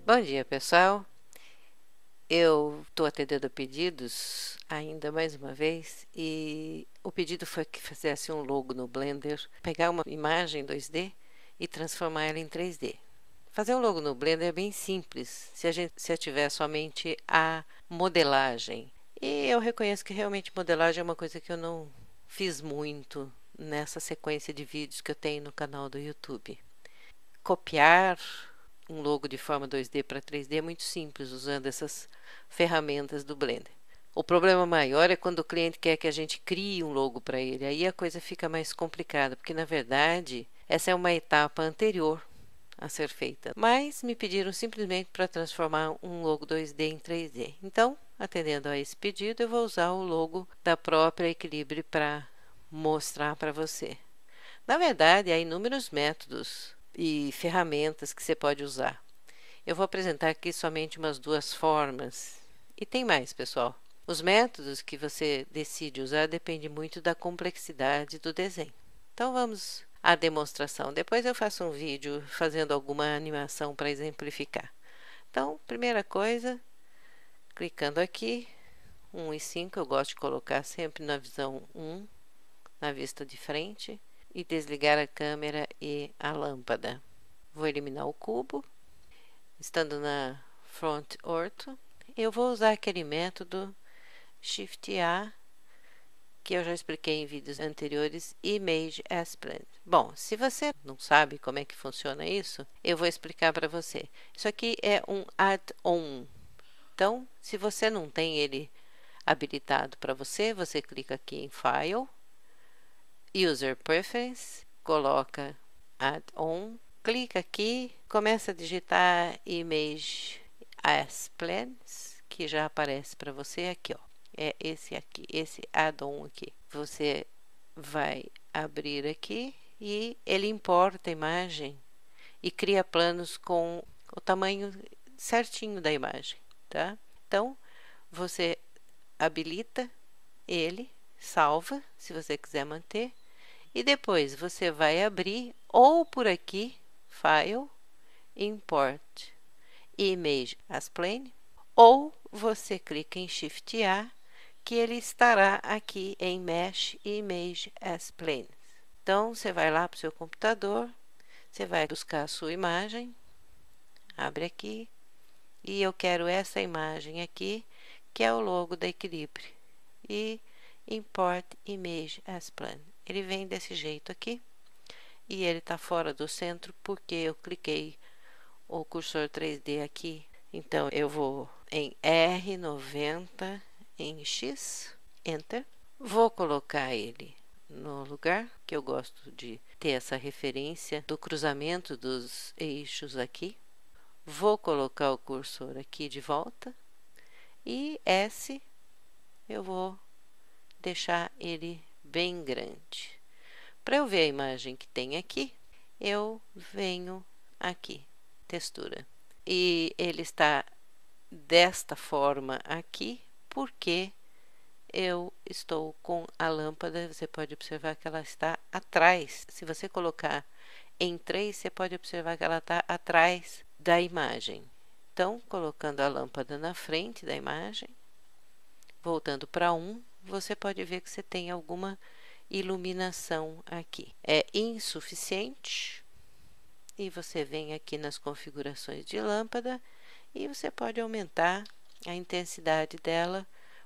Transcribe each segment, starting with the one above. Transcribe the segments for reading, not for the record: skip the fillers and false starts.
Bom dia, pessoal. Eu estou atendendo a pedidos ainda mais uma vez e o pedido foi que fizesse um logo no Blender, pegar uma imagem 2D e transformar ela em 3D. Fazer um logo no Blender é bem simples se eu tiver somente a modelagem. E eu reconheço que realmente modelagem é uma coisa que eu não fiz muito nessa sequência de vídeos que eu tenho no canal do YouTube. Copiar um logo de forma 2D para 3D é muito simples usando essas ferramentas do Blender. O problema maior é quando o cliente quer que a gente crie um logo para ele. Aí a coisa fica mais complicada, porque na verdade essa é uma etapa anterior a ser feita. Mas me pediram simplesmente para transformar um logo 2D em 3D. Então, atendendo a esse pedido, eu vou usar o logo da própria Equilibre para mostrar para você. Na verdade, há inúmeros métodos e ferramentas que você pode usar. Eu vou apresentar aqui somente umas duas formas. E tem mais, pessoal. Os métodos que você decide usar dependem muito da complexidade do desenho. Então vamos à demonstração. Depois eu faço um vídeo fazendo alguma animação para exemplificar. Então, primeira coisa, clicando aqui, 1 e 5, eu gosto de colocar sempre na visão 1, na vista de frente, e desligar a câmera e a lâmpada. Vou eliminar o cubo. Estando na Front Ortho, eu vou usar aquele método Shift A, que eu já expliquei em vídeos anteriores, Image as Plane. Bom, se você não sabe como é que funciona isso, eu vou explicar para você. Isso aqui é um add-on. Então, se você não tem ele habilitado para você, você clica aqui em File, User Preference, coloca Add-on, clica aqui, começa a digitar Image as Plans, que já aparece para você aqui, ó. É esse aqui, esse add-on aqui. Você vai abrir aqui e ele importa a imagem e cria planos com o tamanho certinho da imagem, tá? Então, você habilita ele, salva, se você quiser manter, e depois você vai abrir ou por aqui, File, Import Image as Plane, ou você clica em Shift A, que ele estará aqui em Mesh Image as Plane. Então, você vai lá para o seu computador, você vai buscar a sua imagem, abre aqui, e eu quero essa imagem aqui, que é o logo da Equilibre, e Import Image as Plane. Ele vem desse jeito aqui, e ele está fora do centro porque eu cliquei o cursor 3D aqui. Então, eu vou em R90 em X, Enter. Vou colocar ele no lugar, que eu gosto de ter essa referência do cruzamento dos eixos aqui. Vou colocar o cursor aqui de volta. E S, eu vou deixar ele bem grande. Para eu ver a imagem que tem aqui, eu venho aqui, textura. E ele está desta forma aqui, porque eu estou com a lâmpada, você pode observar que ela está atrás. Se você colocar em 3, você pode observar que ela está atrás da imagem. Então, colocando a lâmpada na frente da imagem, voltando para 1, você pode ver que você tem alguma iluminação aqui. É insuficiente, e você vem aqui nas configurações de lâmpada e você pode aumentar a intensidade dela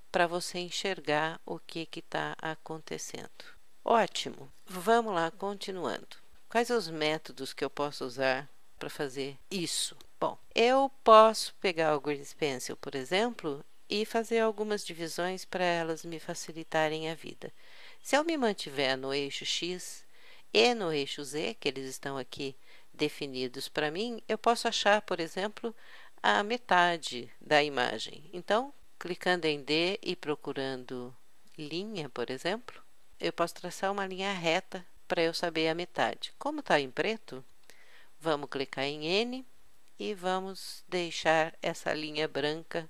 para você enxergar o que está acontecendo. Ótimo! Vamos lá, continuando. Quais os métodos que eu posso usar para fazer isso? Bom, eu posso pegar o Green Pencil, por exemplo, e fazer algumas divisões para elas me facilitarem a vida. Se eu me mantiver no eixo X e no eixo Z, que eles estão aqui definidos para mim, eu posso achar, por exemplo, a metade da imagem. Então, clicando em D e procurando linha, por exemplo, eu posso traçar uma linha reta para eu saber a metade. Como está em preto, vamos clicar em N e vamos deixar essa linha branca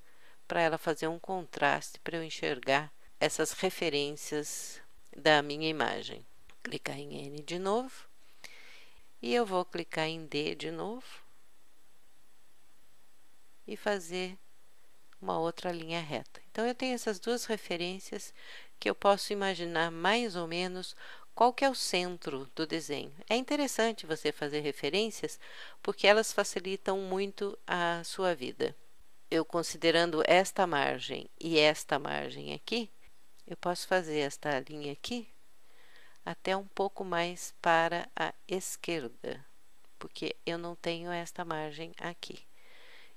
para ela fazer um contraste para eu enxergar essas referências da minha imagem. Clicar em N de novo e eu vou clicar em D de novo e fazer uma outra linha reta. Então, eu tenho essas duas referências que eu posso imaginar mais ou menos qual que é o centro do desenho. É interessante você fazer referências porque elas facilitam muito a sua vida. Eu considerando esta margem e esta margem aqui, eu posso fazer esta linha aqui até um pouco mais para a esquerda, porque eu não tenho esta margem aqui.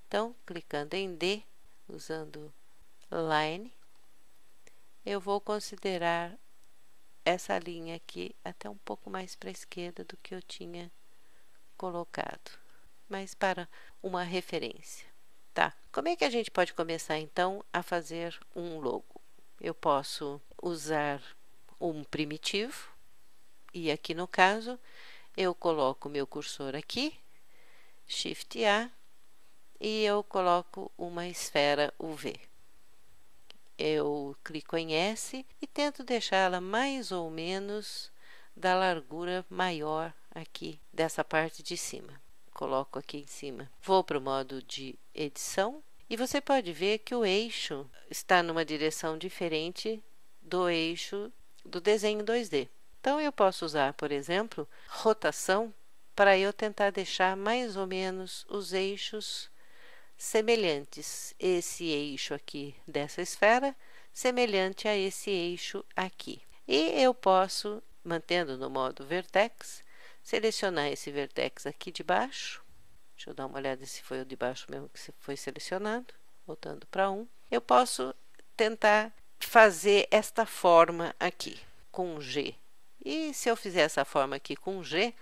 Então, clicando em D, usando Line, eu vou considerar essa linha aqui até um pouco mais para a esquerda do que eu tinha colocado, mas para uma referência. Tá, como é que a gente pode começar então a fazer um logo? Eu posso usar um primitivo, e aqui no caso, eu coloco meu cursor aqui, Shift A, e eu coloco uma esfera UV. Eu clico em S e tento deixá-la mais ou menos da largura maior aqui dessa parte de cima. Coloco aqui em cima. Vou para o modo de edição e você pode ver que o eixo está numa direção diferente do eixo do desenho 2D. Então, eu posso usar, por exemplo, rotação para eu tentar deixar mais ou menos os eixos semelhantes. Esse eixo aqui dessa esfera, semelhante a esse eixo aqui. E eu posso, mantendo no modo Vertex, selecionar esse Vertex aqui de baixo. Deixa eu dar uma olhada se foi o de baixo mesmo que foi selecionado. Voltando para 1. Eu posso tentar fazer esta forma aqui, com G. E se eu fizer essa forma aqui com G,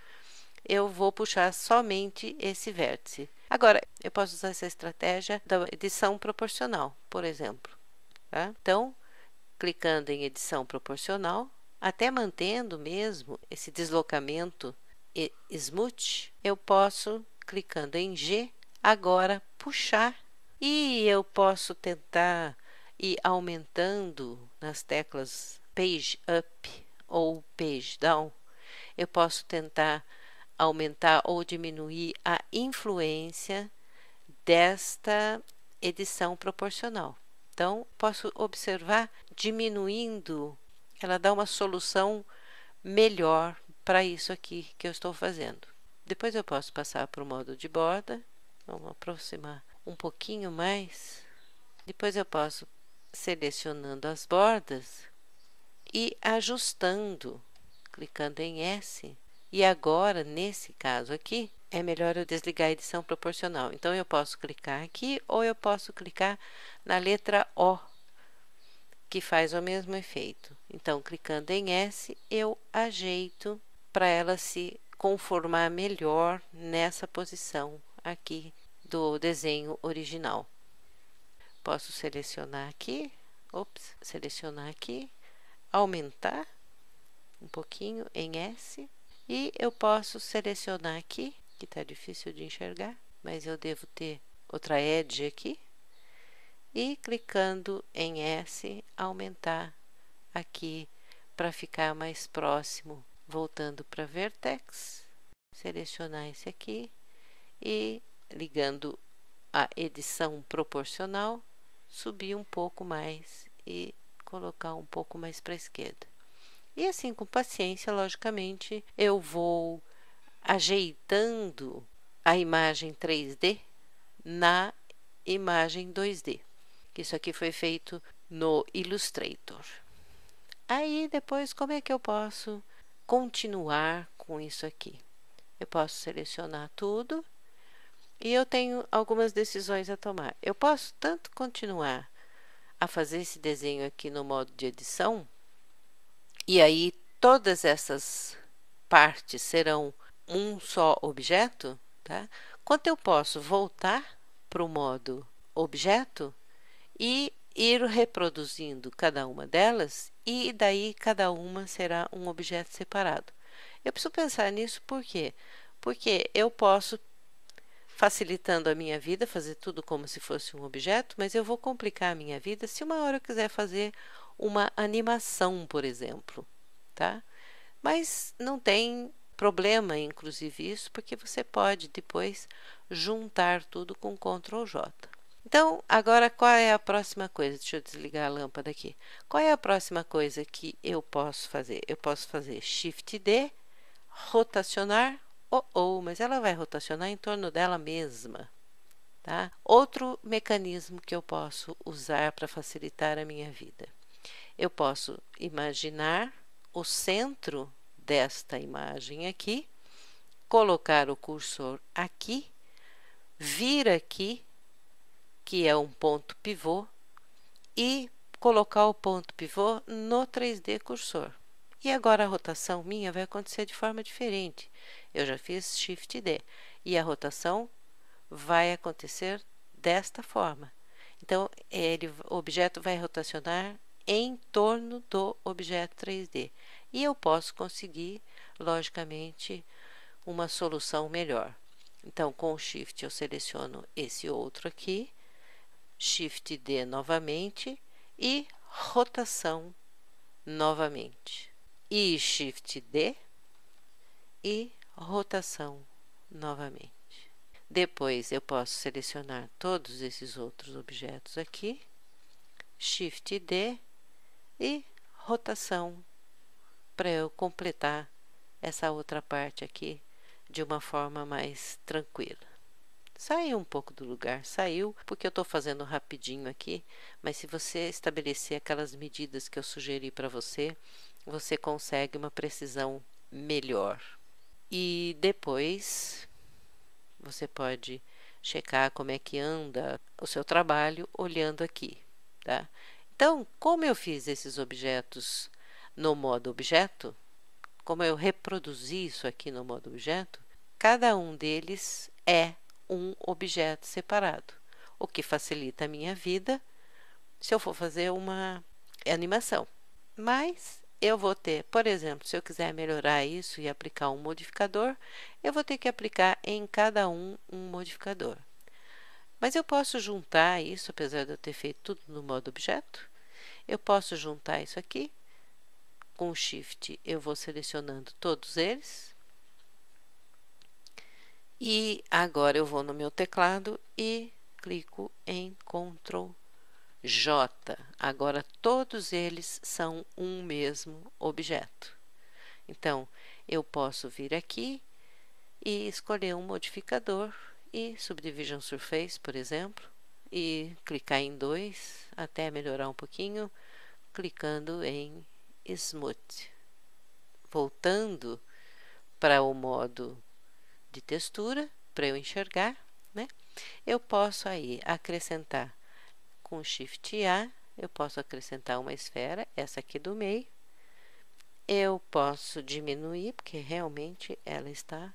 eu vou puxar somente esse vértice. Agora, eu posso usar essa estratégia da edição proporcional, por exemplo. Tá? Então, clicando em edição proporcional, até mantendo mesmo esse deslocamento smooth, eu posso, clicando em G, agora puxar. E eu posso tentar ir aumentando nas teclas Page Up ou Page Down. Eu posso tentar aumentar ou diminuir a influência desta edição proporcional. Então, posso observar diminuindo, ela dá uma solução melhor para isso aqui que eu estou fazendo. Depois eu posso passar para o modo de borda, vamos aproximar um pouquinho mais. Depois eu posso selecionando as bordas e ajustando, clicando em S. E agora, nesse caso aqui, é melhor eu desligar a edição proporcional. Então, eu posso clicar aqui ou eu posso clicar na letra O, que faz o mesmo efeito. Então, clicando em S, eu ajeito para ela se conformar melhor nessa posição aqui do desenho original. Posso selecionar aqui, selecionar aqui, aumentar um pouquinho em S. E eu posso selecionar aqui, que está difícil de enxergar, mas eu devo ter outra edge aqui. E clicando em S, aumentar aqui para ficar mais próximo. Voltando para Vertex, selecionar esse aqui e ligando a edição proporcional, subir um pouco mais e colocar um pouco mais para a esquerda. E assim, com paciência, logicamente, eu vou ajeitando a imagem 3D na imagem 2D. Isso aqui foi feito no Illustrator. Aí, depois, como é que eu posso continuar com isso aqui? Eu posso selecionar tudo e eu tenho algumas decisões a tomar. Eu posso tanto continuar a fazer esse desenho aqui no modo de edição, e aí todas essas partes serão um só objeto, tá? Quanto eu posso voltar para o modo objeto e ir reproduzindo cada uma delas, e daí cada uma será um objeto separado. Eu preciso pensar nisso por quê? Porque eu posso, facilitando a minha vida, fazer tudo como se fosse um objeto, mas eu vou complicar a minha vida se uma hora eu quiser fazer uma animação, por exemplo, tá? Mas não tem problema, inclusive, isso, porque você pode depois juntar tudo com Ctrl+J. Então, agora qual é a próxima coisa? Deixa eu desligar a lâmpada aqui. Qual é a próxima coisa que eu posso fazer? Eu posso fazer Shift D, rotacionar, mas ela vai rotacionar em torno dela mesma, tá? Outro mecanismo que eu posso usar para facilitar a minha vida. Eu posso imaginar o centro desta imagem aqui, colocar o cursor aqui, vir aqui, que é um ponto pivô, e colocar o ponto pivô no 3D cursor. E agora a rotação minha vai acontecer de forma diferente. Eu já fiz Shift D e a rotação vai acontecer desta forma. Então, o objeto vai rotacionar em torno do objeto 3D. E eu posso conseguir, logicamente, uma solução melhor. Então, com o Shift eu seleciono esse outro aqui, Shift D novamente e rotação novamente. E Shift D e rotação novamente. Depois eu posso selecionar todos esses outros objetos aqui, Shift D e rotação para eu completar essa outra parte aqui de uma forma mais tranquila. Saiu um pouco do lugar, saiu porque eu estou fazendo rapidinho aqui, mas se você estabelecer aquelas medidas que eu sugeri para você, você consegue uma precisão melhor. E depois você pode checar como é que anda o seu trabalho olhando aqui, tá? Então, como eu fiz esses objetos no modo objeto, como eu reproduzi isso aqui no modo objeto, cada um deles é um objeto separado, o que facilita a minha vida se eu for fazer uma animação. Mas eu vou ter, por exemplo, se eu quiser melhorar isso e aplicar um modificador, eu vou ter que aplicar em cada um modificador. Mas eu posso juntar isso, apesar de eu ter feito tudo no modo objeto, eu posso juntar isso aqui. Com o Shift eu vou selecionando todos eles. E agora eu vou no meu teclado e clico em Ctrl J. Agora todos eles são um mesmo objeto. Então, eu posso vir aqui e escolher um modificador e Subdivision Surface, por exemplo, e clicar em 2 até melhorar um pouquinho, clicando em Smooth. Voltando para o modo de textura, para eu enxergar, né? Eu posso aí acrescentar com Shift A, eu posso acrescentar uma esfera, essa aqui do meio. Eu posso diminuir, porque realmente ela está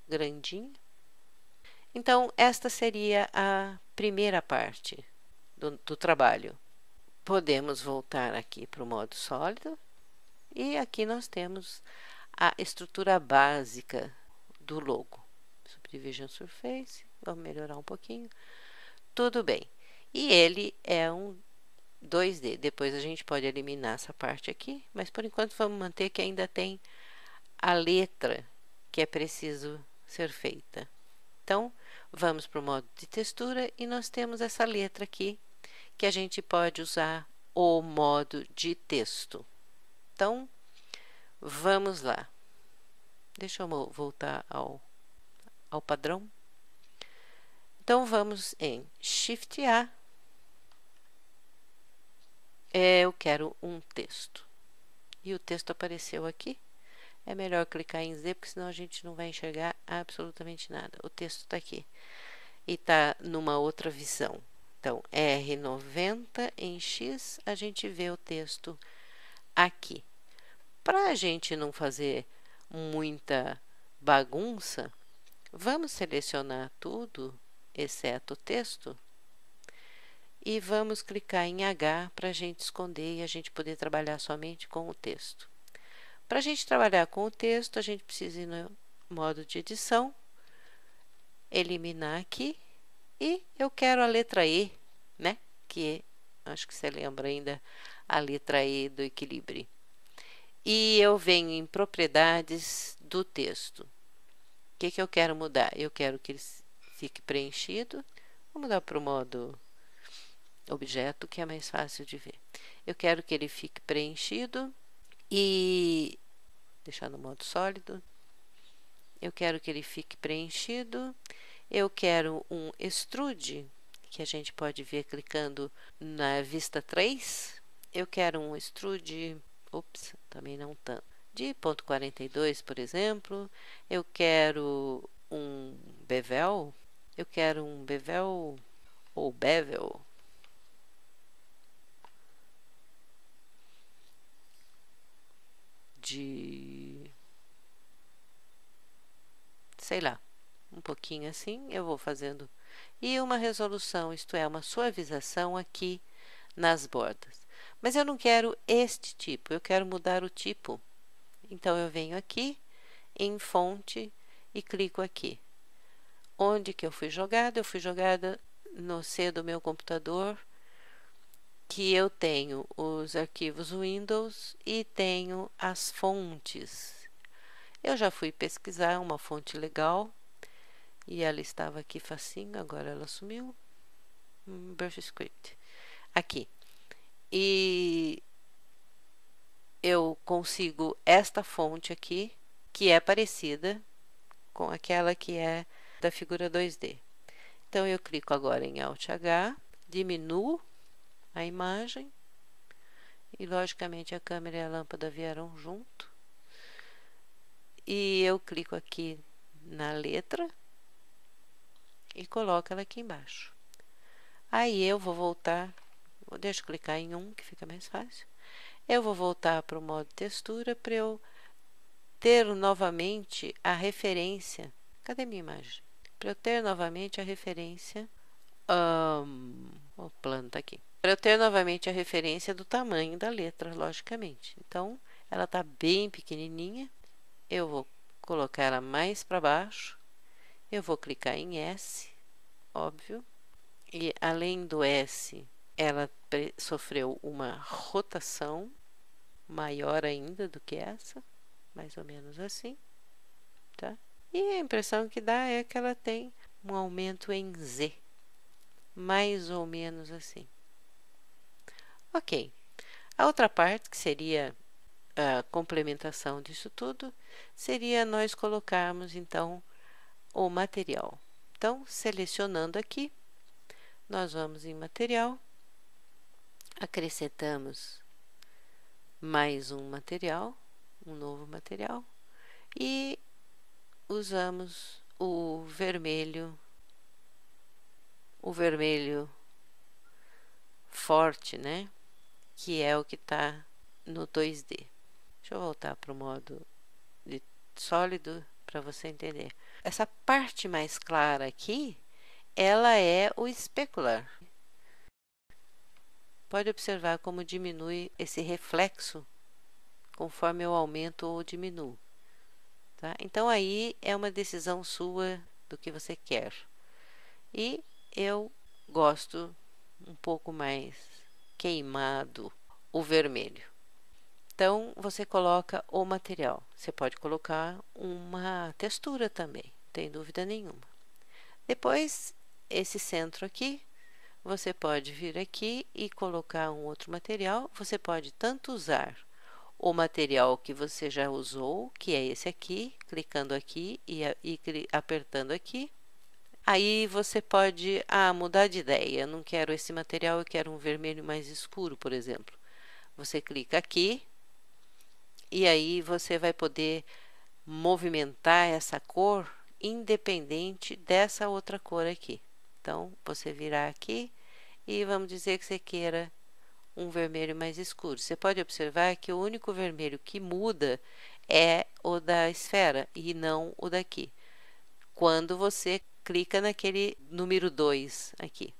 grandinha. Então, esta seria a primeira parte do trabalho. Podemos voltar aqui para o modo sólido. E aqui nós temos a estrutura básica do logo. Subdivision Surface, vamos melhorar um pouquinho. Tudo bem. E ele é um 2D. Depois a gente pode eliminar essa parte aqui, mas por enquanto vamos manter que ainda tem a letra que é preciso ser feita. Então, vamos para o modo de textura e nós temos essa letra aqui que a gente pode usar o modo de texto. Então, vamos lá. Deixa eu voltar ao padrão. Então, vamos em Shift A. Eu quero um texto. E o texto apareceu aqui. É melhor clicar em Z, porque senão a gente não vai enxergar absolutamente nada. O texto está aqui. E está numa outra visão. Então, R90 em X, a gente vê o texto aqui. Para a gente não fazer muita bagunça, vamos selecionar tudo, exceto o texto, e vamos clicar em H para a gente esconder e a gente poder trabalhar somente com o texto. Para a gente trabalhar com o texto, a gente precisa ir no modo de edição, eliminar aqui, e eu quero a letra E, né? Que acho que você lembra ainda a letra E do equilíbrio. E eu venho em propriedades do texto. O que eu quero mudar? Eu quero que ele fique preenchido, Vou mudar para o modo objeto, que é mais fácil de ver. Eu quero que ele fique preenchido e deixar no modo sólido. Eu quero que ele fique preenchido. Eu quero um extrude, que a gente pode ver clicando na vista 3. Eu quero um extrude, também não tanto, de 0,42, por exemplo. Eu quero um bevel. Eu quero um bevel ou bevel de, sei lá, um pouquinho assim, eu vou fazendo. E uma resolução, isto é, uma suavização aqui nas bordas. Mas eu não quero este tipo, eu quero mudar o tipo. Então, eu venho aqui em fonte e clico aqui. Onde que eu fui jogada? Eu fui jogada no C do meu computador, que eu tenho os arquivos Windows e tenho as fontes. Eu já fui pesquisar uma fonte legal e ela estava aqui facinho, agora ela sumiu. Brush Script. Aqui. E eu consigo esta fonte aqui, que é parecida com aquela que é da figura 2D. Então, eu clico agora em Alt H, diminuo a imagem e, logicamente, a câmera e a lâmpada vieram junto. E eu clico aqui na letra e coloco ela aqui embaixo. Aí, eu vou voltar, deixa eu clicar em 1, que fica mais fácil. Eu vou voltar para o modo textura para eu ter novamente a referência. Cadê minha imagem? Para eu ter novamente a referência. O plano está aqui. Para eu ter novamente a referência do tamanho da letra, logicamente. Então, ela está bem pequenininha. Eu vou colocar ela mais para baixo. Eu vou clicar em S, óbvio. E além do S, ela sofreu uma rotação maior ainda do que essa, mais ou menos assim, tá? E a impressão que dá é que ela tem um aumento em Z, mais ou menos assim. Ok. A outra parte, que seria a complementação disso tudo, seria nós colocarmos, então, o material. Então, selecionando aqui, nós vamos em material, acrescentamos mais um material, um novo material, e usamos o vermelho forte, né? Que é o que está no 2D. Deixa eu voltar para o modo de sólido para você entender. Essa parte mais clara aqui, ela é o specular. Pode observar como diminui esse reflexo conforme eu aumento ou diminuo. Tá? Então, aí é uma decisão sua do que você quer. E eu gosto um pouco mais queimado o vermelho. Então, você coloca o material. Você pode colocar uma textura também, não tem dúvida nenhuma. Depois, esse centro aqui, você pode vir aqui e colocar um outro material. Você pode tanto usar o material que você já usou, que é esse aqui, clicando aqui e apertando aqui. Aí você pode mudar de ideia. Eu não quero esse material, eu quero um vermelho mais escuro, por exemplo. Você clica aqui e aí você vai poder movimentar essa cor independente dessa outra cor aqui. Então, você virar aqui e vamos dizer que você queira um vermelho mais escuro. Você pode observar que o único vermelho que muda é o da esfera e não o daqui. Quando você clica naquele número 2 aqui,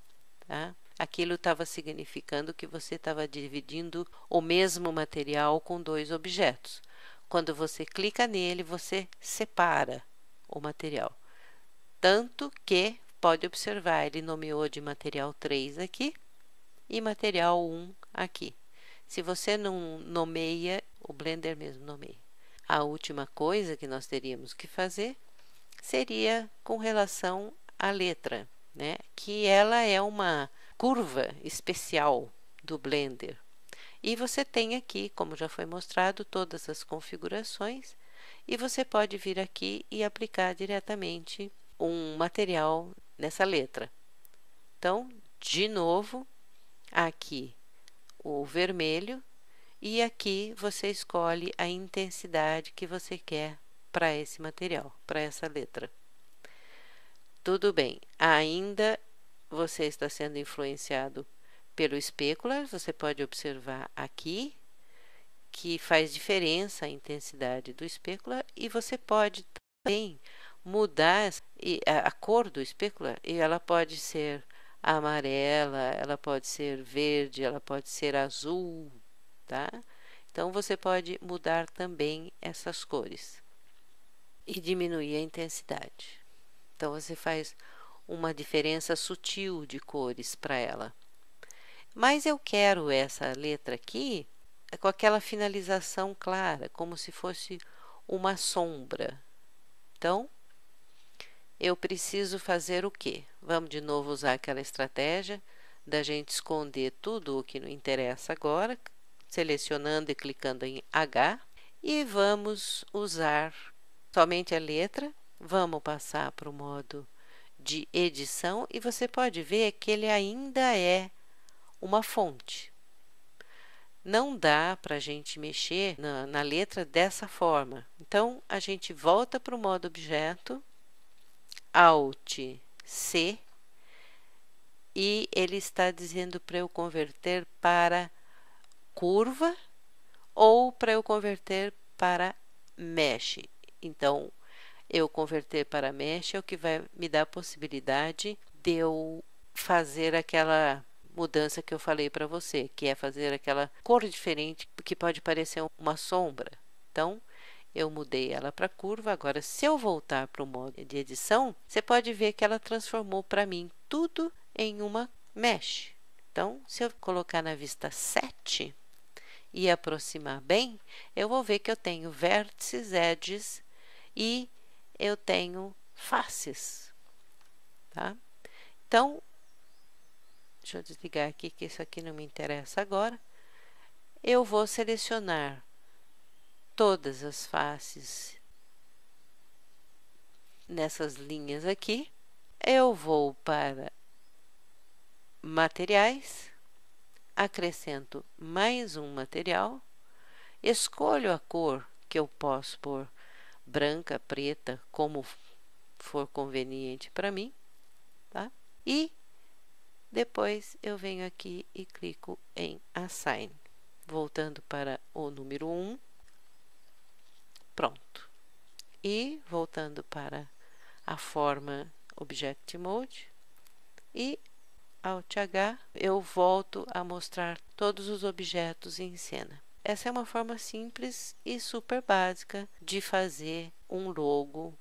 tá? Aquilo estava significando que você estava dividindo o mesmo material com dois objetos. Quando você clica nele, você separa o material. Tanto que, pode observar, ele nomeou de material 3 aqui e material 1 aqui. Se você não nomeia, o Blender mesmo nomeia. A última coisa que nós teríamos que fazer seria com relação à letra. né? Que ela é uma curva especial do Blender. E você tem aqui, como já foi mostrado, todas as configurações e você pode vir aqui e aplicar diretamente um material nessa letra. Então, de novo, aqui o vermelho e aqui você escolhe a intensidade que você quer para esse material, para essa letra. Tudo bem, ainda você está sendo influenciado pelo specular, você pode observar aqui que faz diferença a intensidade do specular e você pode também mudar a cor do specular e ela pode ser amarela, ela pode ser verde, ela pode ser azul, tá? Então você pode mudar também essas cores e diminuir a intensidade. Então você faz uma diferença sutil de cores para ela. Mas eu quero essa letra aqui com aquela finalização clara, como se fosse uma sombra. Então, eu preciso fazer o quê? Vamos de novo usar aquela estratégia da gente esconder tudo o que não interessa agora, selecionando e clicando em H, e vamos usar somente a letra. Vamos passar para o modo de edição e você pode ver que ele ainda é uma fonte. Não dá para a gente mexer na letra dessa forma. Então, a gente volta para o modo objeto, Alt C, e ele está dizendo para eu converter para curva ou para eu converter para mesh. Então, eu converter para mesh é o que vai me dar a possibilidade de eu fazer aquela mudança que eu falei para você, que é fazer aquela cor diferente, que pode parecer uma sombra. Então, eu mudei ela para curva. Agora, se eu voltar para o modo de edição, você pode ver que ela transformou para mim tudo em uma mesh. Então, se eu colocar na vista 7 e aproximar bem, eu vou ver que eu tenho vértices, edges e eu tenho faces, tá? Então, deixa eu desligar aqui que isso aqui não me interessa agora. Eu vou selecionar todas as faces nessas linhas aqui. Eu vou para materiais, acrescento mais um material, escolho a cor que eu posso pôr branca, preta, como for conveniente para mim, tá? E depois eu venho aqui e clico em Assign. Voltando para o número 1. Pronto. E voltando para a forma Object Mode. E Alt H, eu volto a mostrar todos os objetos em cena. Essa é uma forma simples e super básica de fazer um logo.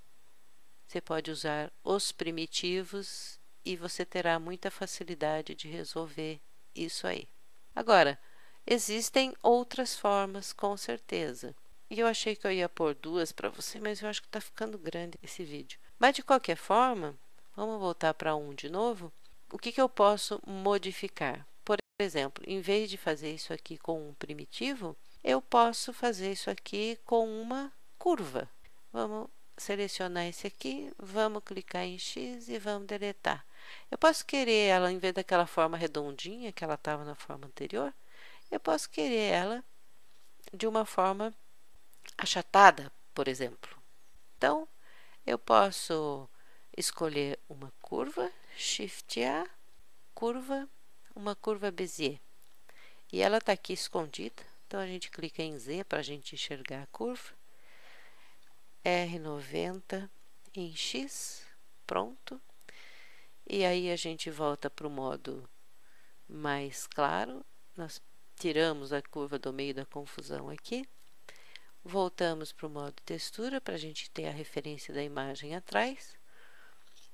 Você pode usar os primitivos e você terá muita facilidade de resolver isso aí. Agora, existem outras formas, com certeza. E eu achei que eu ia pôr duas para você, mas eu acho que está ficando grande esse vídeo. Mas, de qualquer forma, vamos voltar para um de novo. O que eu posso modificar? Por exemplo, em vez de fazer isso aqui com um primitivo, eu posso fazer isso aqui com uma curva. Vamos selecionar esse aqui, vamos clicar em X e vamos deletar. Eu posso querer ela, em vez daquela forma redondinha que ela estava na forma anterior, eu posso querer ela de uma forma achatada, por exemplo. Então, eu posso escolher uma curva, Shift A, curva, uma curva Bezier. E ela está aqui escondida, então a gente clica em Z para a gente enxergar a curva. R90 em X, pronto. E aí a gente volta para o modo mais claro. Nós tiramos a curva do meio da confusão aqui. Voltamos para o modo textura para a gente ter a referência da imagem atrás.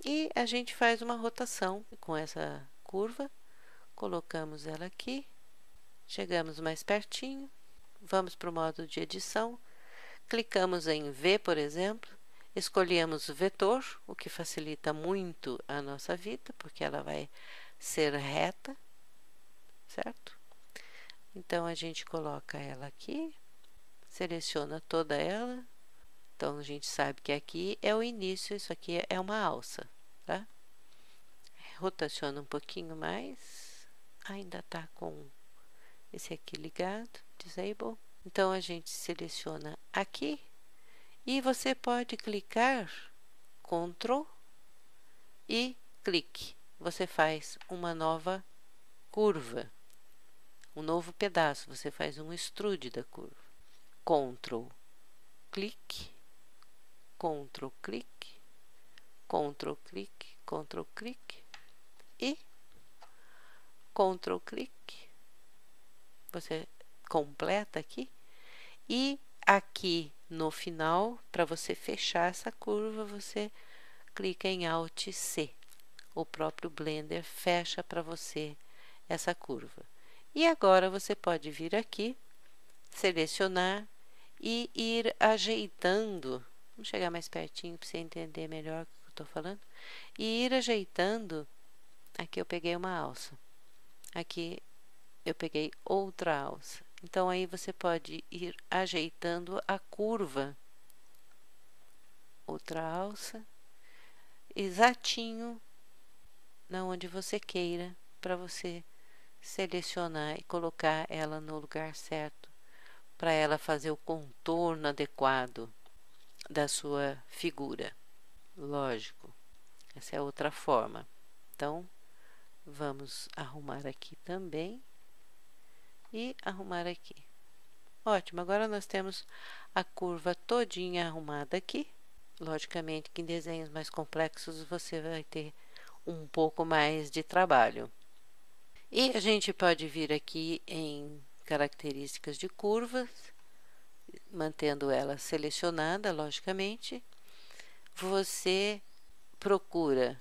E a gente faz uma rotação com essa curva. Colocamos ela aqui. Chegamos mais pertinho. Vamos para o modo de edição. Clicamos em V, por exemplo, Escolhemos o vetor, o que facilita muito a nossa vida, porque ela vai ser reta, certo? Então, a gente coloca ela aqui, seleciona toda ela. Então, a gente sabe que aqui é o início, isso aqui é uma alça, tá? Rotaciona um pouquinho mais, ainda tá com esse aqui ligado, disable. Então, a gente seleciona aqui e você pode clicar Ctrl e clique. Você faz uma nova curva, um novo pedaço, você faz um extrude da curva. Ctrl, clique, Ctrl, clique, Ctrl, clique, Ctrl, clique e Ctrl, clique. Você completa aqui e aqui no final, para você fechar essa curva, você clica em Alt C. O próprio Blender fecha para você essa curva. E agora você pode vir aqui, selecionar e ir ajeitando. Vamos chegar mais pertinho para você entender melhor o que eu estou falando. E ir ajeitando. Aqui eu peguei uma alça. Aqui eu peguei outra alça. Então, aí você pode ir ajeitando a curva. Outra alça. Exatinho na onde você queira, para você selecionar e colocar ela no lugar certo, para ela fazer o contorno adequado da sua figura. Lógico, essa é outra forma. Então, vamos arrumar aqui também e arrumar aqui. Ótimo, agora nós temos a curva todinha arrumada aqui. Logicamente que em desenhos mais complexos você vai ter um pouco mais de trabalho. E a gente pode vir aqui em características de curvas, mantendo ela selecionada, logicamente. Você procura,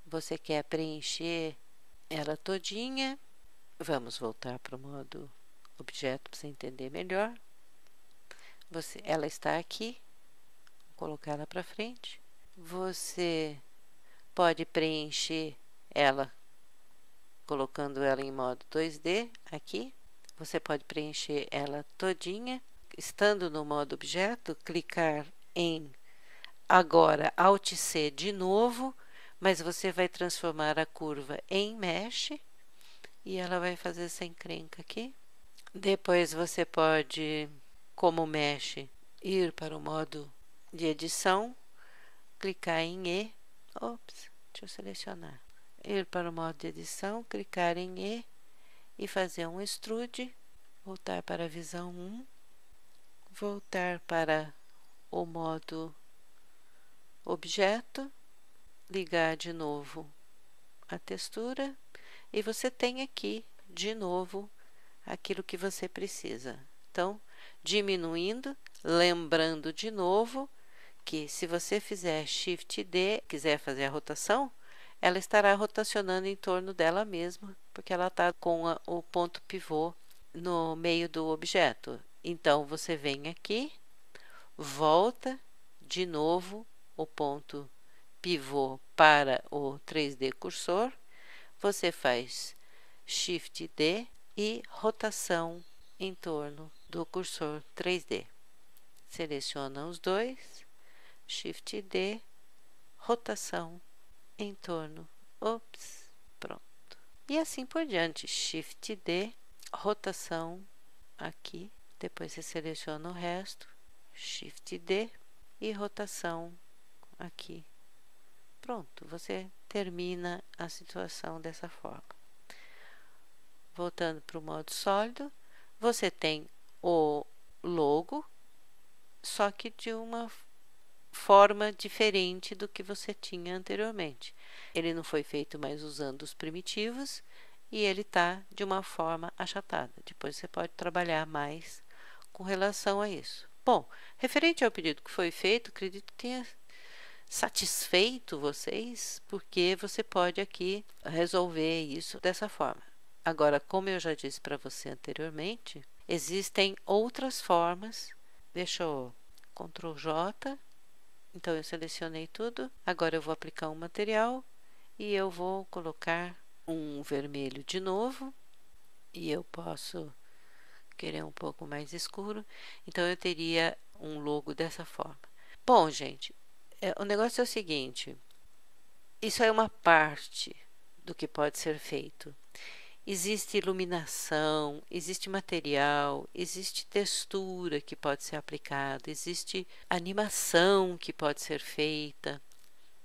você quer preencher ela todinha. Vamos voltar para o modo objeto para você entender melhor. Ela está aqui, vou colocar ela para frente. Você pode preencher ela colocando ela em modo 2D aqui. Você pode preencher ela todinha. Estando no modo objeto, clicar em agora Alt C de novo, mas você vai transformar a curva em mesh e ela vai fazer essa encrenca aqui. Depois você pode, como mesh, ir para o modo de edição, clicar em E. Ops, deixa eu selecionar. Ir para o modo de edição, clicar em E fazer um extrude, voltar para a visão 1, voltar para o modo objeto, ligar de novo a textura e você tem aqui de novo aquilo que você precisa. Então, diminuindo, lembrando de novo que se você fizer Shift D, quiser fazer a rotação, ela estará rotacionando em torno dela mesma, porque ela está com o ponto pivô no meio do objeto. Então, você vem aqui, volta de novo o ponto pivô para o 3D cursor, você faz Shift D e rotação em torno do cursor 3D. Seleciona os dois, Shift D, rotação em torno, ops, pronto. E assim por diante, Shift D, rotação aqui, depois você seleciona o resto, Shift D e rotação aqui. Pronto, você termina a situação dessa forma. Voltando para o modo sólido, você tem o logo, só que de uma forma diferente do que você tinha anteriormente. Ele não foi feito mais usando os primitivos e ele está de uma forma achatada. Depois você pode trabalhar mais com relação a isso. Bom, referente ao pedido que foi feito, acredito que tenha satisfeito vocês, porque você pode aqui resolver isso dessa forma. Agora, como eu já disse para você anteriormente, existem outras formas. Deixa eu Ctrl J Então eu selecionei tudo. Agora eu vou aplicar um material e eu vou colocar um vermelho de novo. E eu posso querer um pouco mais escuro. Então eu teria um logo dessa forma. Bom, gente, o negócio é o seguinte: isso é uma parte do que pode ser feito. Existe iluminação, existe material, existe textura que pode ser aplicada, existe animação que pode ser feita.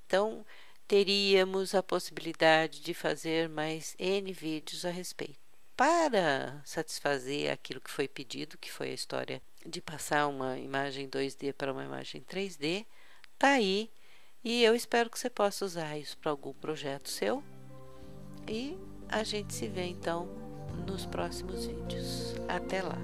Então, teríamos a possibilidade de fazer mais N vídeos a respeito. Para satisfazer aquilo que foi pedido, que foi a história de passar uma imagem 2D para uma imagem 3D, tá aí, e eu espero que você possa usar isso para algum projeto seu. E a gente se vê então nos próximos vídeos. Até lá!